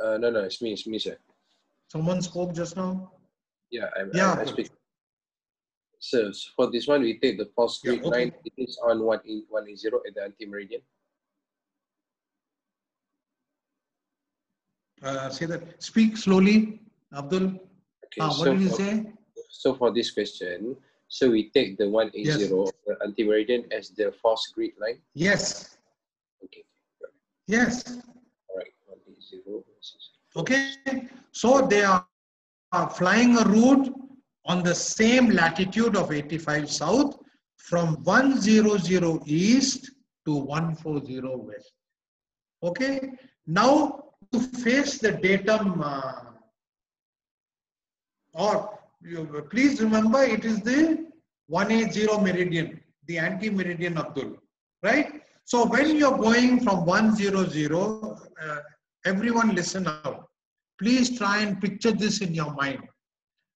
Speaker 7: no, it's me, sir.
Speaker 1: Someone spoke just now.
Speaker 7: Yeah,
Speaker 1: Yeah.
Speaker 7: I speak. So for this one, we take the false grid
Speaker 1: Yeah, okay.
Speaker 7: line. It is on 180 at the anti-meridian.
Speaker 1: Say that. Speak slowly, Abdul.
Speaker 7: Okay,
Speaker 1: What
Speaker 7: so
Speaker 1: did you say?
Speaker 7: So for this question, so we take the 180
Speaker 1: Yes.
Speaker 7: the anti-meridian as the false grid line.
Speaker 1: Yes.
Speaker 7: Okay.
Speaker 1: Yes.
Speaker 7: All right. 180.
Speaker 1: Okay. So they are flying a route on the same latitude of 85 south from 100 east to 140 west. Okay. Now to face the datum, please remember it is the 180 meridian, the anti-meridian, Abdul, right? So when you're going from 100, everyone listen out. Please try and picture this in your mind.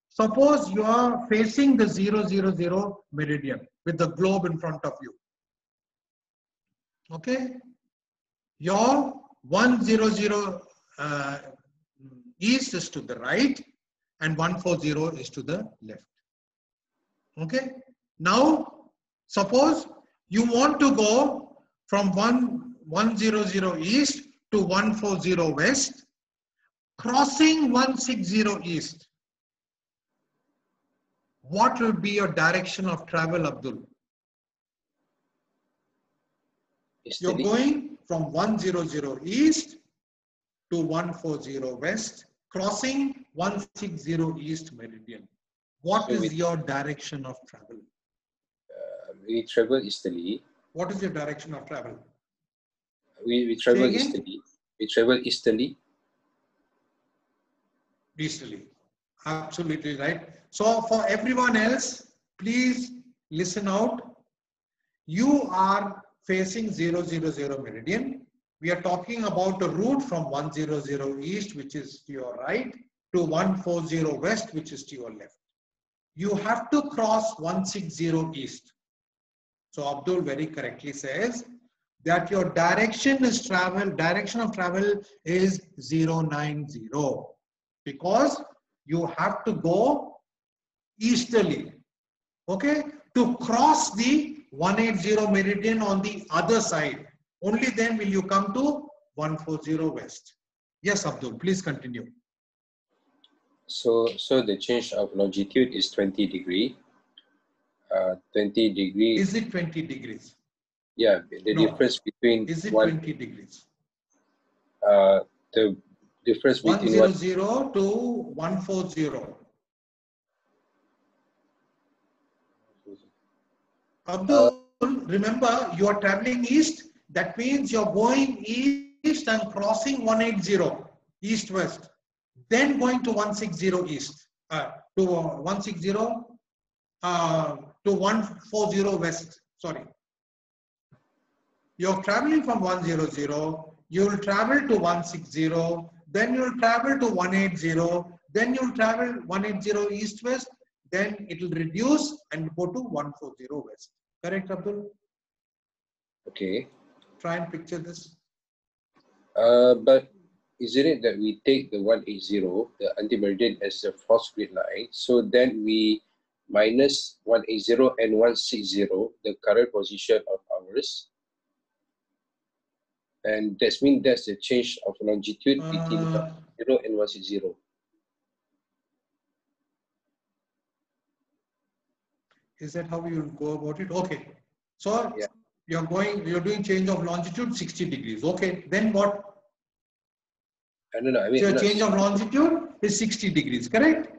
Speaker 1: Suppose you are facing the 000 meridian with the globe in front of you. Okay? Your 100 east is to the right and 140 is to the left. Okay? Now, suppose you want to go from 100 east to 140 west, crossing 160 east. What will be your direction of travel, Abdul? You're going from 100 east to 140 west, crossing 160 east meridian. What is your direction of travel?
Speaker 7: We travel easterly.
Speaker 1: What is your direction of travel?
Speaker 7: We travel easterly. We travel easterly.
Speaker 1: Easterly. Absolutely right. So for everyone else, please listen out. You are facing 000 meridian. We are talking about a route from 100 east, which is to your right, to 140 west, which is to your left. You have to cross 160 east. So Abdul very correctly says that your direction of travel is 090, because you have to go easterly, okay, to cross the 180 meridian on the other side. Only then will you come to 140 west. Yes, Abdul, please continue.
Speaker 7: So the change of longitude is 20 degree. 20 degrees.
Speaker 1: Is it 20 degrees?
Speaker 7: Yeah, the difference between.
Speaker 1: Is it 20 degrees?
Speaker 7: The difference between
Speaker 1: 100 to 140. Abdul, remember you are traveling east. That means you're going east and crossing 180 east-west. Then going to 160 east. To 160 to 140 west. Sorry. You're traveling from 100. You will travel to 160. Then you will travel to 180. Then you will travel 180 east-west. Then it will reduce and go to 140 west. Correct, Abdul?
Speaker 7: Okay.
Speaker 1: Try and picture this.
Speaker 7: But isn't it that we take the 180, the anti-meridian, as a false grid line? So then we minus 180 and 160, the current position of ours. And that means that's the change of longitude between 0 and 160.
Speaker 1: Is that how you go about it? Okay. So yeah. You're doing change of longitude 60 degrees. Okay. Then what?
Speaker 7: No, I mean,
Speaker 1: so change of longitude is 60 degrees, correct?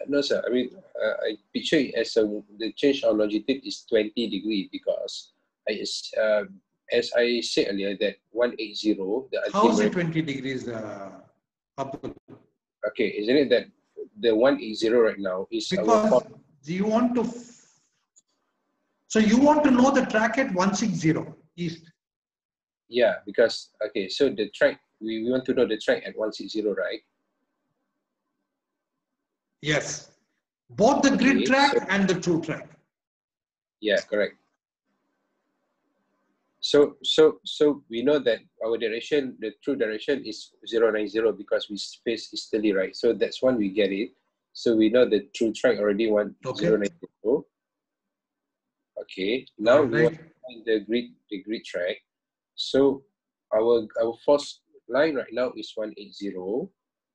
Speaker 7: No, sir. I mean, I picture it as the change of longitude is 20 degrees because as I said earlier, that 180, the
Speaker 1: how is it 20 degrees, Abdul?
Speaker 7: Okay, isn't it that the 180 right now is our
Speaker 1: Because you want to, so you want to know the track at 160 east.
Speaker 7: yeah, because okay, so the track we want to know the track at 160, right?
Speaker 1: Yes, both the grid
Speaker 7: Okay,
Speaker 1: track
Speaker 7: so,
Speaker 1: and the true track.
Speaker 7: yeah, correct. So we know that our direction, the true direction is 090 because we face easterly, right? So that's when we get it. So we know the true track already 090. Okay, now we want to find the grid track. So our first line right now is 180.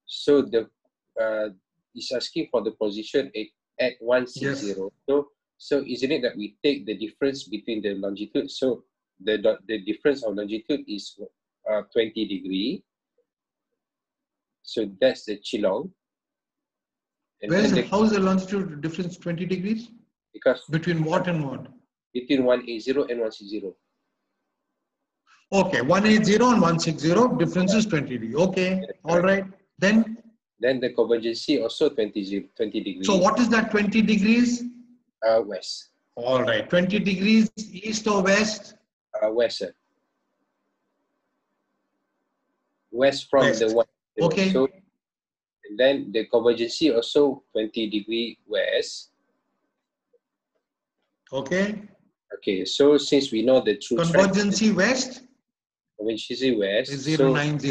Speaker 7: So the is asking for the position at 160.
Speaker 1: Yes.
Speaker 7: So isn't it that we take the difference between the longitude? So the difference of longitude is 20 degree. So that's the Chilong. And
Speaker 1: How is the longitude difference 20 degrees?
Speaker 7: Because
Speaker 1: between what and what?
Speaker 7: Between 180 and 160.
Speaker 1: Okay, 180 and 160, difference is 20 degrees. Okay, all right. Then
Speaker 7: the convergency also 20 degrees.
Speaker 1: So what is that 20 degrees?
Speaker 7: West.
Speaker 1: All right, 20 degrees east or west?
Speaker 7: West, sir. West from
Speaker 1: West.
Speaker 7: the one.
Speaker 1: Okay.
Speaker 7: So then the convergency also 20 degree west.
Speaker 1: Okay.
Speaker 7: Okay, so since we know the true
Speaker 1: convergency
Speaker 7: track,
Speaker 1: west.
Speaker 7: Convergency west
Speaker 1: is 090.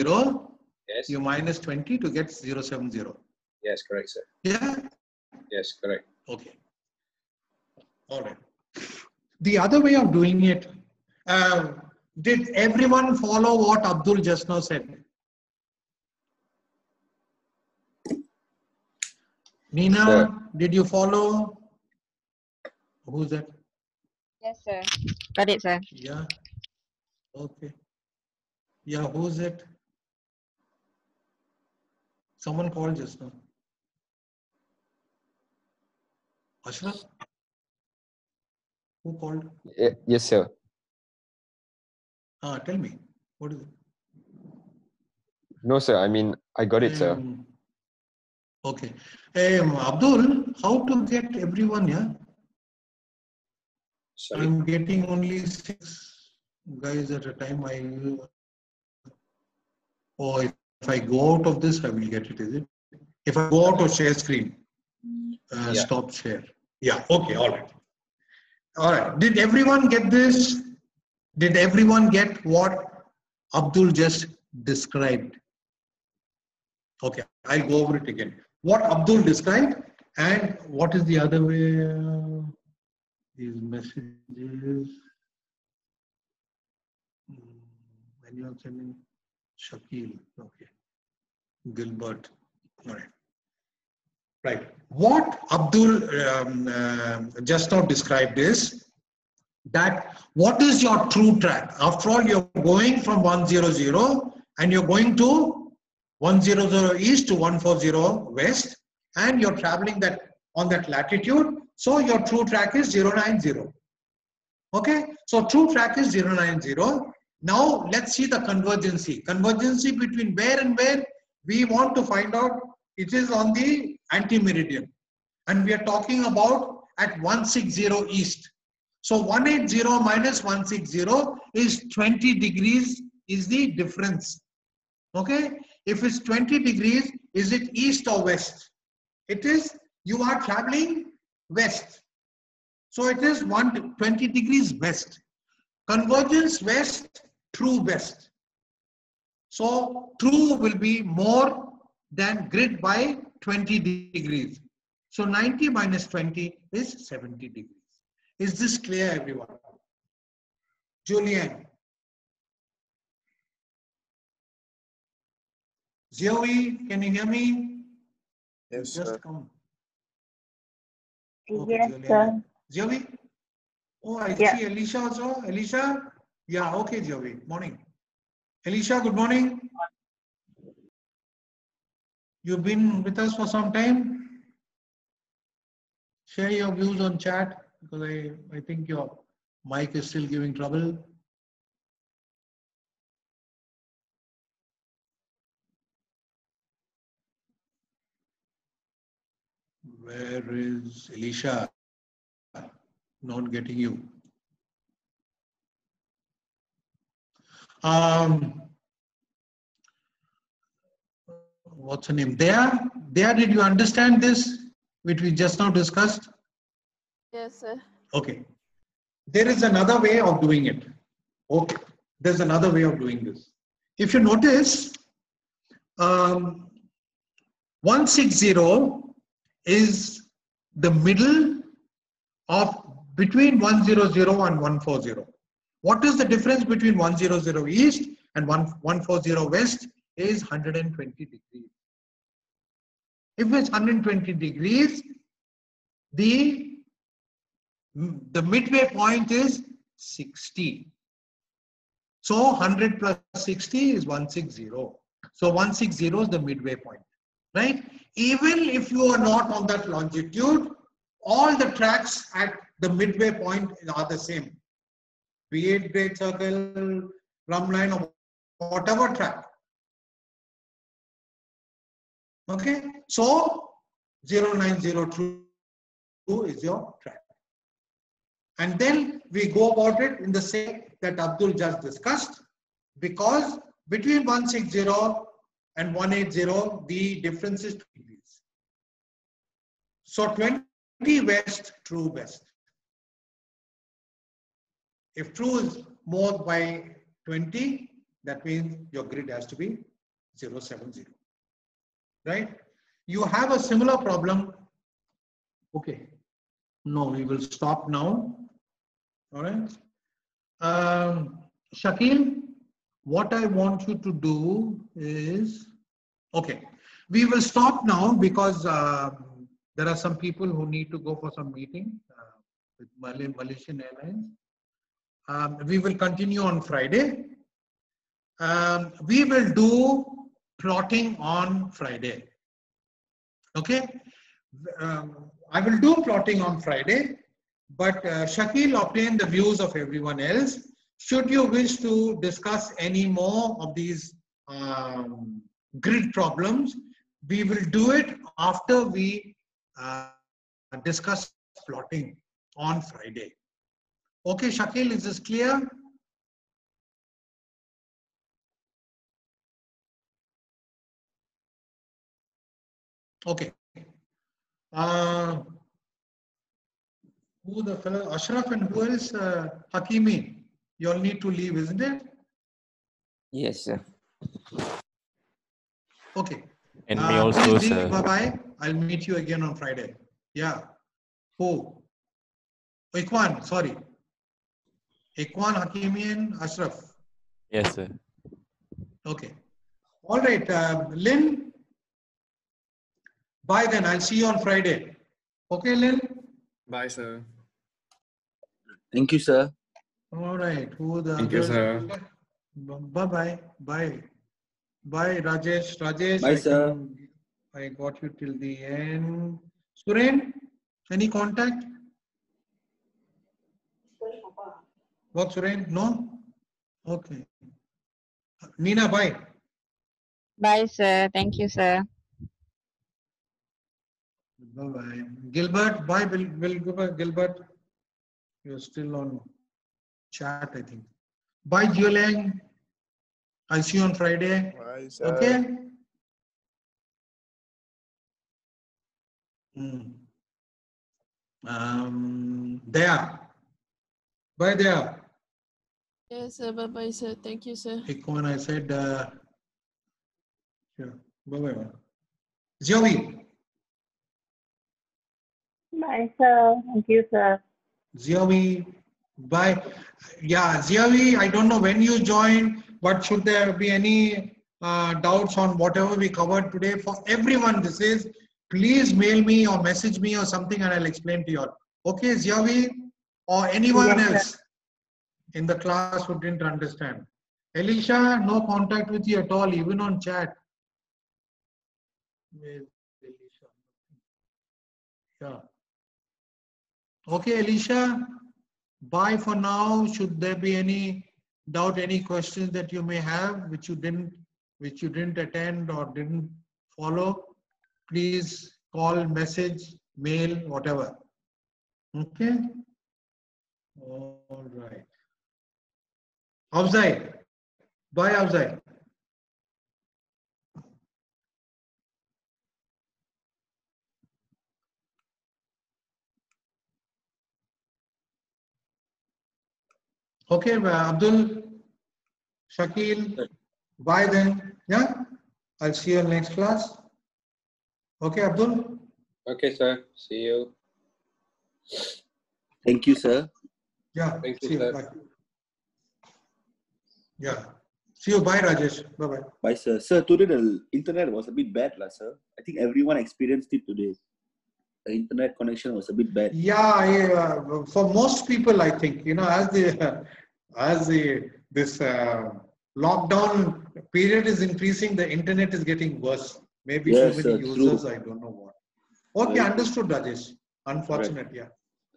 Speaker 7: Yes.
Speaker 1: You minus 20 to get 070.
Speaker 7: Yes, correct, sir.
Speaker 1: Yeah.
Speaker 7: Yes, correct.
Speaker 1: Okay. All right. The other way of doing it, did everyone follow what Abdul just now said? Nina,
Speaker 6: Sir.
Speaker 1: did you follow? Who's that?
Speaker 4: Yes, sir. Got it, sir.
Speaker 1: Yeah. Okay. Yeah, who's it? Someone called just now. Ashraf? Who called?
Speaker 6: Yes, sir.
Speaker 1: Tell me. What is it?
Speaker 6: No, sir. I mean, I got it, sir.
Speaker 1: Okay. Abdul, how to get everyone, yeah?
Speaker 7: Sorry?
Speaker 1: I'm getting only 6 guys at a time. If I go out of this, I will get it, is it? If I go out of share screen, stop share. Yeah, okay, all right. All right. Did everyone get this? Did everyone get what Abdul just described? Okay, I'll go over it again. What Abdul described and what is the other way? These messages. When you are sending Shakil, okay. Gilbert, all right. Right. What Abdul just now described is that what is your true track? After all, you're going from 100 and you're going to 100 east to 140 west, and you're traveling that on that latitude. So your true track is 090. Okay. So true track is 090. Now let's see the convergency. Convergency between where and where? We want to find out. It is on the anti-meridian. And we are talking about at 160 east. So 180 minus 160 is 20 degrees is the difference. Okay. If it's 20 degrees, is it east or west? It is, you are traveling west. So it is 20 degrees west. Convergence west, true west. So true will be more than grid by 20 degrees. So 90 minus 20 is 70 degrees. Is this clear, everyone? Julian. Zoe, can you hear me?
Speaker 5: Yes,
Speaker 1: Just
Speaker 5: sir.
Speaker 1: come.
Speaker 9: Okay, yes, sir.
Speaker 1: Zoe? Oh, I
Speaker 9: Yeah.
Speaker 1: see Alicia also. Alicia? Yeah, okay, Zoe. Morning. Alicia, good morning. You've been with us for some time. Share your views on chat because I think your mic is still giving trouble. Where is Elisha? Not getting you. What's her name? There, did you understand this, which we just now discussed?
Speaker 8: Yes, sir.
Speaker 1: Okay. There is another way of doing it. Okay. There's another way of doing this. If you notice, 160 is the middle of between 100 and 140. What is the difference between 100 east and 140 west? Is 120 degrees. If it's 120 degrees, the midway point is 60. So 100 plus 60 is 160. So 160 is the midway point, right? Even if you are not on that longitude, all the tracks at the midway point are the same. Be it great circle, plumb line, or whatever track. Okay, so 0902 is your track. And then we go about it in the same that Abdul just discussed, because between 160 and 180, the difference is 2 degrees. So 20 west, true west. If true is more by 20, that means your grid has to be 070. Right? You have a similar problem. Okay. No, we will stop now. All right. Shakil, what I want you to do is, okay, we will stop now because there are some people who need to go for some meeting with Malaysian Airlines. We will continue on Friday. We will do plotting on Friday. Okay. I will do plotting on Friday, but Shakil obtained the views of everyone else. Should you wish to discuss any more of these grid problems, we will do it after we discuss plotting on Friday. Okay, Shakil, is this clear? Okay. Who the fellow? Ashraf and who else? Hakimi. You all need to leave, isn't it?
Speaker 3: Yes, sir.
Speaker 1: Okay.
Speaker 9: And me also,
Speaker 1: please
Speaker 9: sir.
Speaker 1: leave. Bye-bye. I'll meet you again on Friday. Yeah. Who? Ikwan, sorry. Ikwan, Hakimi and Ashraf.
Speaker 9: Yes, sir.
Speaker 1: Okay. All right. Lynn. Bye then. I'll see you on Friday. Okay, Lynn?
Speaker 5: Bye, sir.
Speaker 10: Thank you, sir.
Speaker 1: All right. Who the
Speaker 5: Thank you, sir.
Speaker 1: Bye-bye. Bye. Bye, Rajesh. Rajesh,
Speaker 10: Bye, sir.
Speaker 1: I got you till the end. Suren, any contact? What, Suren? No? Okay. Nina, bye.
Speaker 4: Bye, sir. Thank you, sir.
Speaker 1: Bye-bye. Gilbert, bye, Gilbert. You're still on chat, I think. Bye, Julian. I'll see you on Friday.
Speaker 11: Bye, sir.
Speaker 1: Okay? There. Bye, there.
Speaker 8: Yes, sir. Bye-bye, sir. Thank you, sir.
Speaker 1: Ikwan, I said, sure. Bye-bye. Ziawi.
Speaker 12: Bye, sir. Thank you, sir.
Speaker 1: Ziawi, bye. Yeah, Ziawi, I don't know when you joined, but should there be any doubts on whatever we covered today, for everyone this is, please mail me or message me or something and I'll explain to you all. Okay, Ziawi, or anyone else in the class who didn't understand. Elisha, no contact with you at all, even on chat. Where's Elisha? Yeah. Okay, Elisha, bye for now. Should there be any doubt, any questions that you may have, which you didn't attend or didn't follow, please call, message, mail, whatever. Okay. All right. Outside. Bye outside. Okay, Abdul, Shakil, bye then. Yeah, I'll see you in next class. Okay, Abdul.
Speaker 7: Okay, sir. See you.
Speaker 10: Thank you, sir.
Speaker 1: Yeah.
Speaker 7: Thank you,
Speaker 1: See you.
Speaker 7: sir.
Speaker 1: Bye. Yeah. See you. Bye, Rajesh. Bye bye.
Speaker 10: Bye, sir. Sir, today the internet was a bit bad, sir. I think everyone experienced it today. The internet connection was a bit bad.
Speaker 1: Yeah, for most people, I think, as this lockdown period is increasing, the internet is getting worse. Maybe
Speaker 10: Yes,
Speaker 1: too many
Speaker 10: sir,
Speaker 1: users,
Speaker 10: true.
Speaker 1: I don't know what. Okay, understood, Rajesh. Unfortunate, yeah.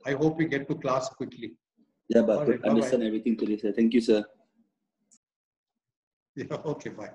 Speaker 1: I hope we get to class quickly.
Speaker 10: Yeah, but
Speaker 1: All
Speaker 10: could
Speaker 1: right, bye-bye.
Speaker 10: understand everything today, sir. Thank you, sir.
Speaker 1: Yeah, okay, bye.